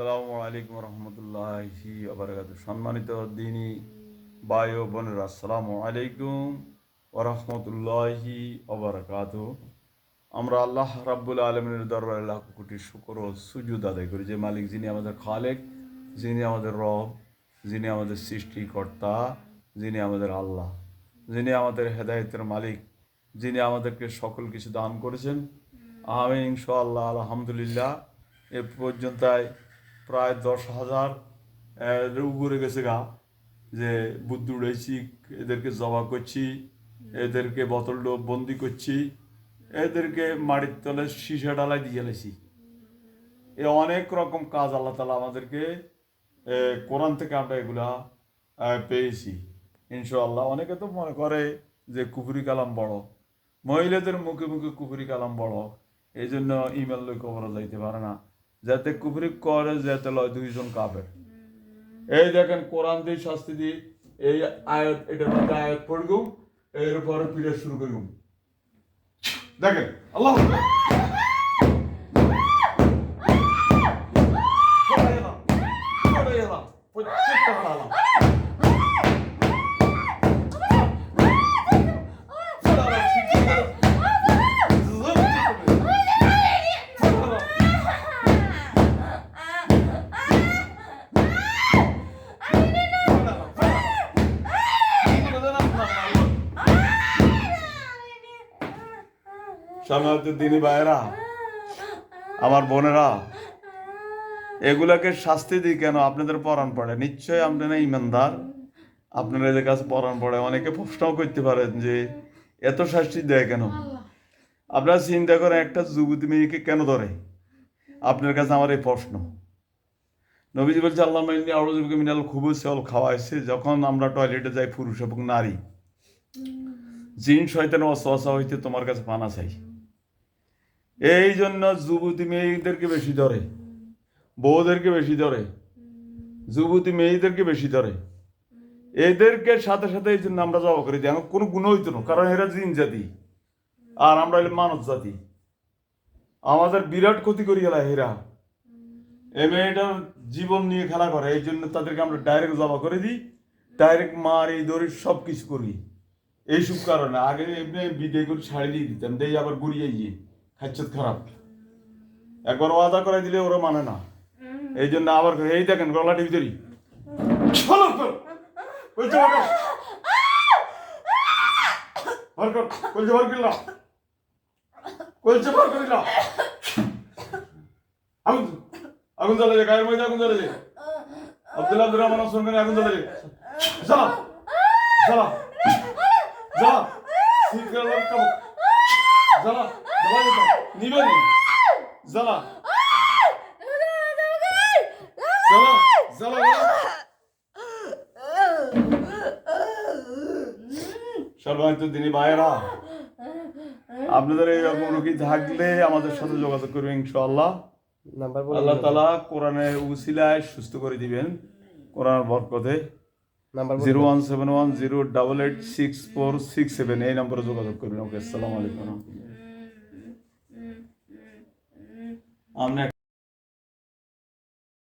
আসসালামু আলাইকুম রহমতুল্লাহি ওবারাকাতুহু। সম্মানিত দিনী ভাই ও বোনেরা, আসসালামু আলাইকুম ওরহমতুল্লাহি ওবারাকাতুহু। আমরা আল্লাহ রাব্বুল আলমিনের দরবারে লাখ কোটি শুকর ও সুজুদ আদায় করি, যে মালিক, যিনি আমাদের খালেক, যিনি আমাদের রব, যিনি আমাদের সৃষ্টিকর্তা, যিনি আমাদের আল্লাহ, যিনি আমাদের হেদায়েতের মালিক, যিনি আমাদেরকে সকল কিছু দান করেছেন। আমি ইনশাআল্লাহ আলহামদুলিল্লাহ এ পর্যন্ত প্রায় 10,000 উপরে গেছে গা, যে বুদ্ধ উড়াইছি, এদেরকে জবা করছি, এদেরকে বোতল বন্দি করছি, এদেরকে মাটির তলে সীসা ডালাই দিয়ে গেলেছি। এ অনেক রকম কাজ আল্লাহ তালা আমাদেরকে কোরআন থেকে আমরা এগুলা পেয়েছি ইনশাআল্লাহ। অনেকে তো মনে করে যে কুফরি কালাম বড়, মহিলাদের মুখে মুখে কুফরি কালাম বড়, এই জন্য ইমেল লই কবর যাইতে পারে না, যাতে কুফরি করে যাতে লয় 2 জন কাফের। এই দেখেন কোরআন দিয়ে শাস্তি দিয়ে এই আয়াত, এটার মধ্যে আয়াত পড়গুম, এরপরে পিড়ে শুরু করুম। দেখেন আল্লাহ প্রত্যেকটা হারালাম। সম্মানিত দিনী ভাইয়েরা, আমার বোনেরা, এগুলাকে শাস্তি দিই কেন? আপনাদের পরাণ পড়ে, নিশ্চয়ই আপনারা ইমানদার, আপনারা এদের কাছে পরাণ পড়ে। অনেকে প্রশ্নও করতে পারেন যে এত শাস্তি দেয় কেন? আপনারা চিন্তা করেন, একটা যুবতী মেয়েকে কেন ধরে? আপনার কাছে আমার এই প্রশ্ন। নবীজি বলছে আল্লাহ আউযুবিকা মিনাল খুবুসি ওয়াল খাওয়াইছে, যখন আমরা টয়লেটে যাই পুরুষ এবং নারী, জিন শয়তান ওয়াসওয়াসা হইতে তোমার কাছে পানা চাই। এই জন্য যুবতী মেয়েদেরকে বেশি ধরে, বউদেরকে বেশি ধরে, যুবতী মেয়েদেরকে বেশি ধরে। এদেরকে সাথে সাথে এই জন্য আমরা জবা করি, যেন কোনো গুণ হইতো না, কারণ এরা জিন জাতি আর আমরা হইলে মানব জাতি। আমাদের বিরাট ক্ষতি করি এলা এরা। এই মেয়েটার জীবন নিয়ে খেলা করে, এই জন্য তাদেরকে আমরা ডাইরেক্ট জবা করে দিই, ডাইরেক্ট মারি ধরি সব কিছু করি। এইসব কারণে আগে এমনি বিদে করে ছাড়ি দিয়ে দিতাম, দেই আবার গুড়িয়ে গিয়ে খাচ্ছত খারাপ। একবার ওয়াদা করে দিলে ওরা মানে না, এই জন্য আবার এই দেখেন গলা টিভি ধরি আগুন জ্বালালে, গায়ের মধ্যে আগুন জ্বালালে, আব্দুল্লাহ আব্দুর রহমান সরকারি আগুন জ্বালালে, জ্বালা জ্বালা জ্বালা জ্বালা জ্বালা নিবেন জ্বালা জ্বালা জ্বালা। সম্মানিত দিনী ভাইয়েরা, আপনাদের এইরকম রোগী থাকলে আমাদের সাথে যোগাযোগ করবেন ইনশাআল্লাহ। আল্লাহ তাআলা কোরআনের উসিলায় সুস্থ করে দিবেন, কোরআনের বরকতে। 01710886467 এই নম্বরে যোগাযোগ করবেন। ওকে, আসসালামু আলাইকুম। আমরা